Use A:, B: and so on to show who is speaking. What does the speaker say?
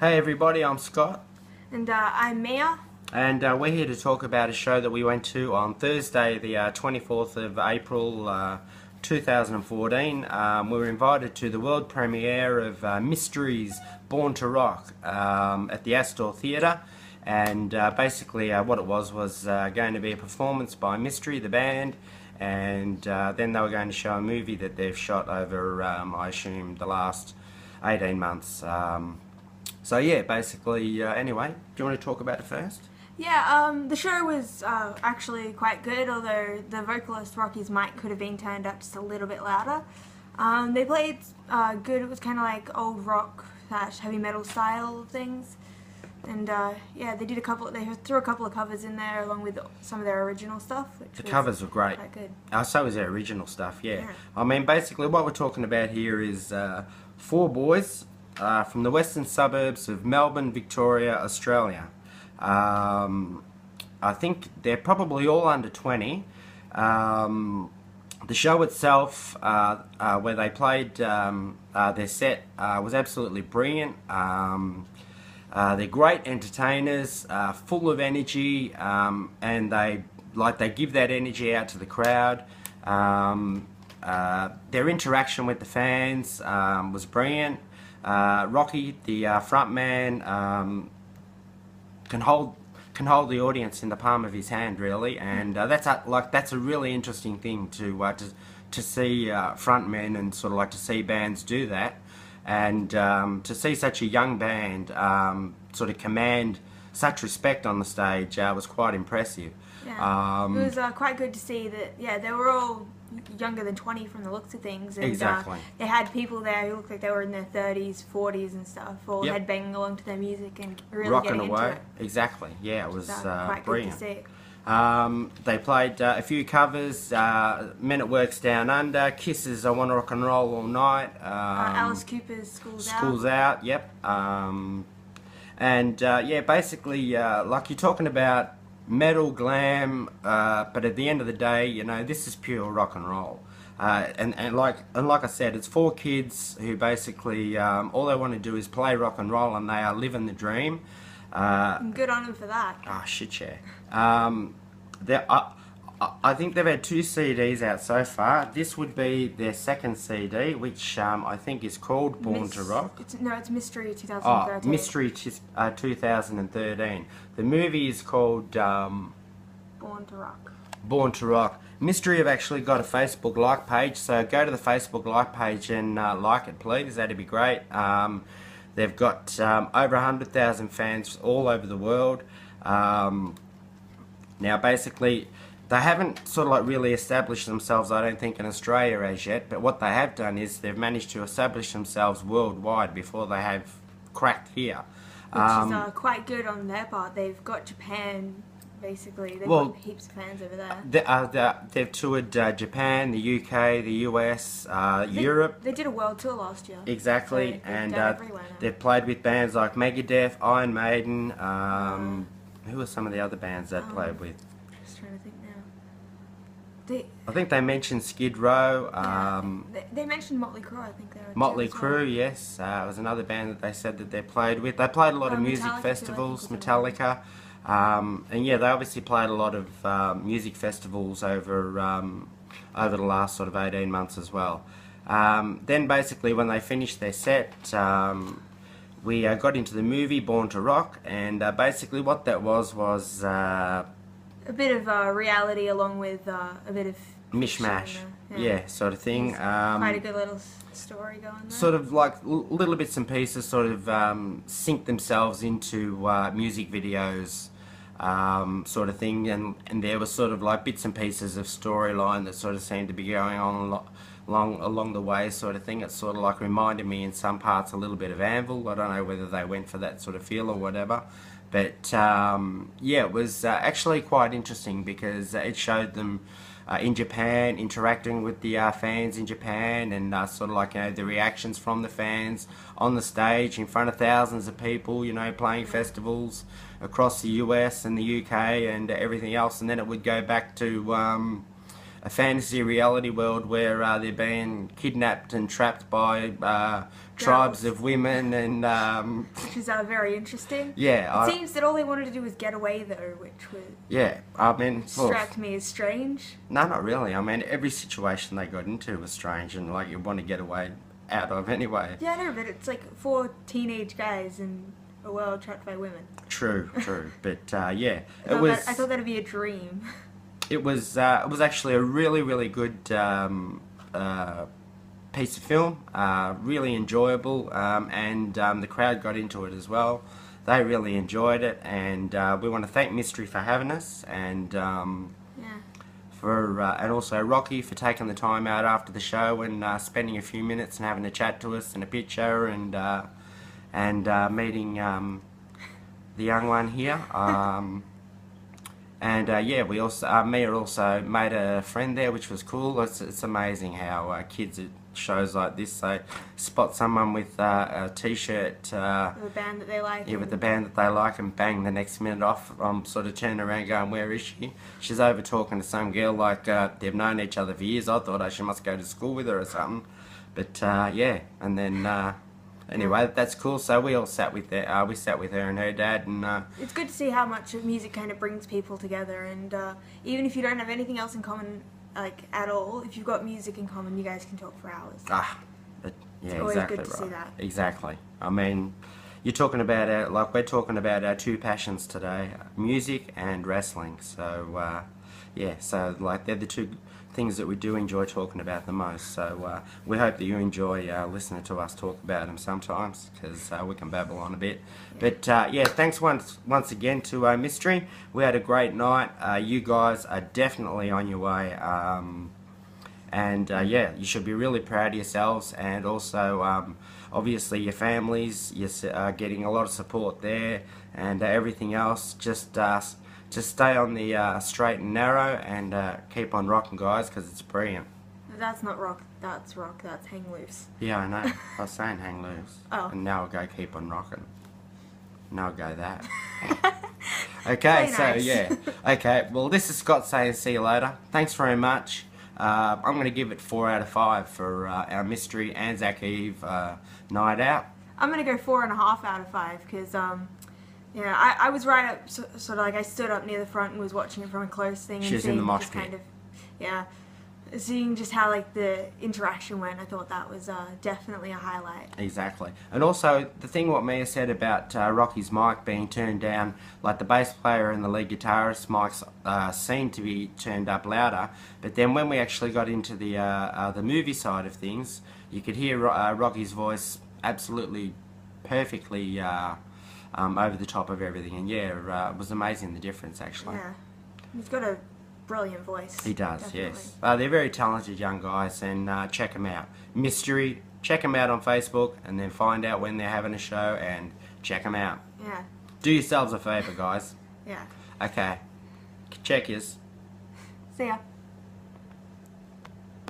A: Hey everybody, I'm Scott.
B: And I'm Mia.
A: And we're here to talk about a show that we went to on Thursday, the 24th of April 2014. We were invited to the world premiere of Mysteries Born to Rock at the Astor Theatre. And basically what it was going to be a performance by Mystery, the band, and then they were going to show a movie that they've shot over, I assume, the last 18 months. So yeah, basically, anyway, do you want to talk about it first?
B: Yeah, the show was actually quite good, although the vocalist Rocky's mic could have been turned up just a little bit louder. They played good. It was kind of like old rock / heavy metal style of things. And yeah, they threw a couple of covers in there along with some of their original stuff.
A: The covers were great.
B: Quite good.
A: So was their original stuff, yeah. I mean, basically what we're talking about here is four boys from the western suburbs of Melbourne, Victoria, Australia. I think they're probably all under 20. The show itself, where they played their set, was absolutely brilliant. They're great entertainers, full of energy, and they give that energy out to the crowd. Their interaction with the fans was brilliant. Rocky, the front man, can hold the audience in the palm of his hand, really, and that's a really interesting thing to see frontmen and sort of like to see bands do that, and to see such a young band sort of command such respect on the stage was quite impressive.
B: Yeah. It was quite good to see that. Yeah, they were all younger than 20 from the looks of things. And,
A: exactly.
B: They had people there who looked like they were in their 30s, 40s and stuff, all headbanging along to their music and really
A: rocking
B: getting
A: away.
B: Into it.
A: Exactly. Yeah, it was
B: quite
A: brilliant.
B: Good to see.
A: They played a few covers. Men at Work's Down Under, Kisses, I Want to Rock and Roll All Night.
B: Alice Cooper's
A: School's Out. Yep. And yeah, basically, like you're talking about metal, glam, but at the end of the day, you know, this is pure rock and roll. And like I said, it's four kids who basically all they want to do is play rock and roll, and they are living the dream.
B: Good on them for that.
A: Oh shit, yeah. I think they've had 2 CDs out so far. This would be their second CD, which I think is called Born to Rock.
B: It's Mystery 2013.
A: Oh, Mystery 2013. The movie is called
B: Born to Rock.
A: Born to Rock. Mystery have actually got a Facebook like page, so go to the Facebook like page and like it, please. That'd be great. They've got over 100,000 fans all over the world. Now, basically, they haven't sort of like really established themselves, I don't think, in Australia as yet, but what they have done is they've managed to establish themselves worldwide before they have cracked here.
B: Which is quite good on their part. They've got Japan, basically. They've got heaps of fans over there.
A: They've toured Japan, the UK, the US, Europe.
B: They did a world tour last year.
A: Exactly,
B: so
A: and
B: they've
A: played with bands like Megadeth, Iron Maiden. Who are some of the other bands they've played with?
B: Just trying to think now.
A: I think they mentioned Skid Row.
B: They mentioned Motley Crue, I think.
A: Motley Crue, yes. It was another band that they said that they played with. They played a lot of music festivals, Metallica. And yeah, they obviously played a lot of music festivals over the last sort of 18 months as well. Then basically when they finished their set, we got into the movie Born to Rock, and basically what that was
B: a bit of reality along with a bit of
A: mishmash, yeah, sort of thing.
B: Quite a good little story going there.
A: Sort of like little bits and pieces sort of sink themselves into music videos, sort of thing, and there was sort of like bits and pieces of storyline that sort of seemed to be going on along the way, sort of thing. It sort of like reminded me in some parts a little bit of Anvil. I don't know whether they went for that sort of feel or whatever, but yeah, it was actually quite interesting because it showed them in Japan, interacting with the fans in Japan, and sort of like, you know, the reactions from the fans on the stage in front of thousands of people, you know, playing festivals across the US and the UK and everything else. And then it would go back to a fantasy reality world where they're being kidnapped and trapped by tribes of women, and
B: which is very interesting.
A: yeah,
B: It seems that all they wanted to do was get away, though, which was
A: yeah. I mean,
B: struck me as strange.
A: no, not really. I mean, every situation they got into was strange, and like you want to get away out of anyway.
B: Yeah, I know, but it's like 4 teenage guys in a world trapped by women.
A: True, true. But yeah,
B: I thought that'd be a dream.
A: it was actually a really, really good piece of film. Really enjoyable, and the crowd got into it as well. They really enjoyed it, and we want to thank Mystery for having us, and and also Rocky for taking the time out after the show and spending a few minutes and having a chat to us and a picture, and meeting the young one here. And yeah, we also Mia also made a friend there, which was cool. It's amazing how kids at shows like this, they spot someone with a t-shirt
B: With a band that they like.
A: yeah, with the band that they like, and bang, the next minute off, I'm sort of turning around going, where is she? She's over talking to some girl like they've known each other for years. I thought she must go to school with her or something. But yeah, and then anyway, that's cool. So we all sat with her, and her dad, and
B: it's good to see how much music kind of brings people together, and even if you don't have anything else in common, like at all, if you've got music in common, you guys can talk for hours.
A: But yeah,
B: it's always
A: exactly
B: good to
A: right.
B: see that.
A: Exactly. I mean, you're talking about we're talking about our 2 passions today: music and wrestling. So yeah, so like they're the 2 things that we do enjoy talking about the most. So we hope that you enjoy listening to us talk about them sometimes, because we can babble on a bit. But yeah, thanks once again to Mystery. We had a great night. You guys are definitely on your way. And yeah, you should be really proud of yourselves, and also obviously your families. You're getting a lot of support there, and everything else. Just stay on the straight and narrow, and keep on rocking, guys, because it's brilliant.
B: That's not rock. That's rock. That's hang loose.
A: Yeah, I know. I was saying hang loose.
B: Oh.
A: And now I'll go keep on rocking. Now I'll go that. Okay, so
B: nice.
A: yeah. Okay, well, this is Scott saying see you later. Thanks very much. I'm going to give it 4 out of 5 for our Mystery Anzac Eve night out.
B: I'm gonna go 4.5 out of 5 because yeah, I was right up, sort of like I stood up near the front and was watching it from a close thing.
A: She
B: and
A: was in the
B: seeing
A: mosh
B: just
A: pit.
B: kind of, yeah, seeing just how like the interaction went. I thought that was definitely a highlight.
A: Exactly. And also, the thing what Mia said about Rocky's mic being turned down, like the bass player and the lead guitarist mics seemed to be turned up louder, but then when we actually got into the movie side of things, you could hear Rocky's voice absolutely perfectly over the top of everything, and yeah, it was amazing, the difference actually.
B: Yeah, he's got a brilliant voice.
A: He does,
B: definitely.
A: yes. They're very talented young guys, and check them out. Mystery, check them out on Facebook, and then find out when they're having a show, and check them out.
B: Yeah.
A: Do yourselves a favour, guys.
B: Yeah.
A: Okay. Check yours.
B: See ya.